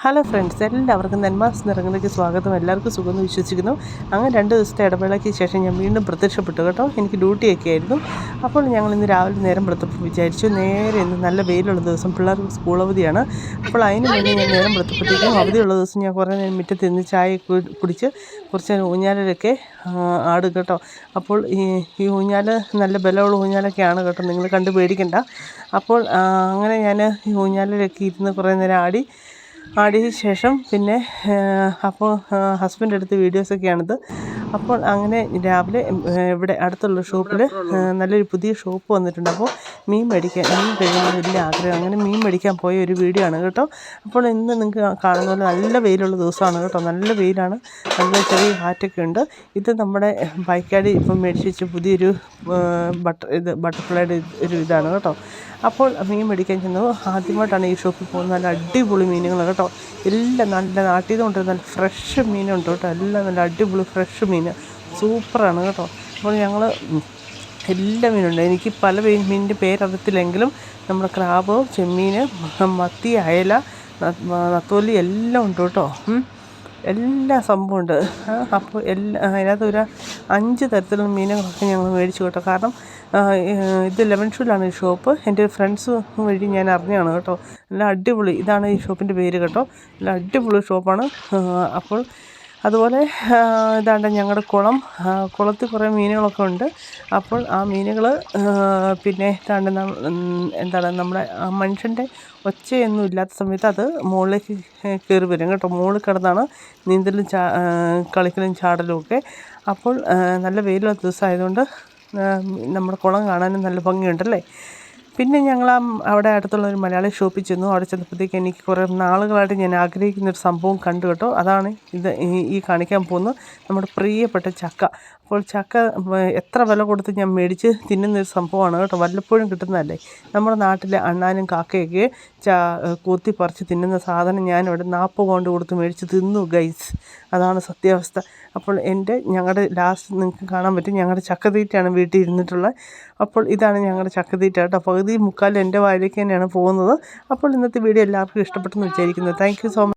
Hello friends, എല്ലാവർക്കും നെന്മാസ് നിറങ്ങളിലേക്ക് സ്വാഗതം. എല്ലാവർക്കും സുഖമെന്ന് വിശ്വസിക്കുന്നു. അങ്ങനെ 2 ദിവസത്തെ ഇടവേളയ്ക്ക് ശേഷം ഞാൻ വീണ്ടും പ്രത്യക്ഷപ്പെട്ടു കേട്ടോ. എനിക്ക് ഡ്യൂട്ടിയൊക്കെ ആയിരുന്നു. അപ്പോൾ ഞങ്ങൾ ഇന്ന് രാവിലെ നേരം വെളുത്തപ്പോൾ വിചാരിച്ചു നേരെ ഇന്ന് നല്ല വെയിലുള്ള ദിവസം, പിള്ളേർക്ക് സ്കൂൾ അവധിയാണ്. അപ്പോൾ അതിന് മുന്നേ ഞാൻ നേരം വെളുത്തപ്പോഴത്തേക്കും അവധിയുള്ള ദിവസം ഞാൻ കുറേ നേരം മുറ്റത്ത് നിന്ന് ചായ കുടിച്ച് കുറച്ച് ഊഞ്ഞാലിലൊക്കെ ആടും കേട്ടോ. അപ്പോൾ ഈ ഊഞ്ഞാൽ നല്ല ബലമുള്ള ഊഞ്ഞാലൊക്കെയാണ് കേട്ടോ, നിങ്ങൾ കണ്ട് പേടിക്കണ്ട. അപ്പോൾ അങ്ങനെ ഞാൻ ഈ ഊഞ്ഞാലിലൊക്കെ ഇരുന്ന് കുറേ നേരം ആടിയ ശേഷം പിന്നെ അപ്പോൾ ഹസ്ബൻഡ് എടുത്ത വീഡിയോസൊക്കെയാണിത്. അപ്പോൾ അങ്ങനെ രാവിലെ ഇവിടെ അടുത്തുള്ള ഷോപ്പിൽ നല്ലൊരു പുതിയ ഷോപ്പ് വന്നിട്ടുണ്ട്. അപ്പോൾ മീൻ കഴിക്കാൻ വലിയ ആഗ്രഹം, അങ്ങനെ മീൻ മേടിക്കാൻ പോയ ഒരു വീഡിയോ ആണ് കേട്ടോ. അപ്പോൾ ഇന്ന് നിങ്ങൾക്ക് കാണുന്ന പോലെ നല്ല വെയിലുള്ള ദിവസമാണ് കേട്ടോ. നല്ല വെയിലാണ്, നല്ല ചെറിയ കാറ്റൊക്കെ ഉണ്ട്. ഇത് നമ്മുടെ ബൈക്കാടി ഇപ്പം മേടിച്ച് വെച്ച പുതിയൊരു ബട്ടർഫ്ലൈയുടെ ഒരു ഇതാണ് കേട്ടോ. അപ്പോൾ മീൻ മേടിക്കാൻ ചെന്നത് ആദ്യമായിട്ടാണ് ഈ ഷോപ്പിൽ പോകുന്നത്. നല്ല അടിപൊളി മീനുകൾ കേട്ടോ. എല്ലാം നല്ല നാട്ടിൽ നിന്ന് കൊണ്ടുവരുന്ന നല്ല ഫ്രഷ് മീനുണ്ട് കേട്ടോ. എല്ലാം നല്ല അടിപൊളി ഫ്രഷ് മീൻ, സൂപ്പറാണ് കേട്ടോ. അപ്പോൾ ഞങ്ങൾ എല്ലാ മീനുണ്ട്. എനിക്ക് പല മീനിൻ്റെ പേരറിയത്തില്ലെങ്കിലും നമ്മുടെ ക്രാബ്, ചെമ്മീൻ, മത്തി, അയല, നത്തോലി എല്ലാം ഉണ്ട് കേട്ടോ. എല്ലാ സംഭവമുണ്ട്. അപ്പോൾ അതിനകത്ത് ഒരു 5 തരത്തിലുള്ള മീനുകളൊക്കെ ഞങ്ങൾ മേടിച്ചു കേട്ടോ. കാരണം ഇത് ലെമൺഷൂലാണ് ഈ ഷോപ്പ്. എൻ്റെ ഫ്രണ്ട്സ് വഴി ഞാൻ അറിഞ്ഞതാണ് കേട്ടോ. നല്ല അടിപൊളി, ഇതാണ് ഈ ഷോപ്പിൻ്റെ പേര് കേട്ടോ. നല്ല അടിപൊളി ഷോപ്പാണ്. അപ്പോൾ അതുപോലെ ഇതാണ്ട് ഞങ്ങളുടെ കുളത്തിൽ കുറേ മീനുകളൊക്കെ ഉണ്ട്. അപ്പോൾ ആ മീനുകൾ പിന്നെ എന്താണ് നമ്മുടെ മനുഷ്യൻ്റെ ഒച്ചയൊന്നും ഇല്ലാത്ത സമയത്ത് അത് മുകളിലേക്ക് കയറി വരും കേട്ടോ. മുകളിൽ കിടന്നാണ് നീന്തലും കളിക്കലും ചാടലും ഒക്കെ. അപ്പോൾ നല്ല വെയിലുള്ള ദിവസമായതുകൊണ്ട് നമ്മുടെ കുളം കാണാനും നല്ല ഭംഗിയുണ്ടല്ലേ. പിന്നെ ഞങ്ങൾ അവിടെ അടുത്തുള്ള ഒരു മലയാളി ഷോപ്പിൽ ചെന്നു. അവിടെ ചെന്നപ്പോഴത്തേക്ക് എനിക്ക് കുറേ നാളുകളായിട്ട് ഞാൻ ആഗ്രഹിക്കുന്നൊരു സംഭവം കണ്ടു കേട്ടോ. അതാണ് ഇത് ഈ കാണിക്കാൻ പോകുന്നത്, നമ്മുടെ പ്രിയപ്പെട്ട ചക്ക. അപ്പോൾ ചക്ക എത്ര വില കൊടുത്ത് ഞാൻ മേടിച്ച് തിന്നുന്നൊരു സംഭവമാണ് കേട്ടോ. വല്ലപ്പോഴും കിട്ടുന്നതല്ലേ. നമ്മുടെ നാട്ടിലെ അണ്ണാനും കാക്കയൊക്കെ കൊത്തി പറിച്ച് തിന്നുന്ന സാധനം ഞാനിവിടെ 40 പൗണ്ട് കൊടുത്ത് മേടിച്ച് തിന്നു ഗൈസ്. അതാണ് സത്യാവസ്ഥ. അപ്പോൾ ഞങ്ങളുടെ ലാസ്റ്റ് നിങ്ങൾക്ക് കാണാൻ പറ്റും, ഞങ്ങളുടെ ചക്കതീറ്റയാണ് വീട്ടിൽ ഇരുന്നിട്ടുള്ളത്. അപ്പോൾ ഇതാണ് ഞങ്ങളുടെ ചക്കതീറ്റ കേട്ടോ. പകുതി മുക്കാലും എൻ്റെ വായിലേക്ക് തന്നെയാണ് പോകുന്നത്. അപ്പോൾ ഇന്നത്തെ വീഡിയോ എല്ലാവർക്കും ഇഷ്ടപ്പെട്ടെന്ന് വിചാരിക്കുന്നു. Thank you so much.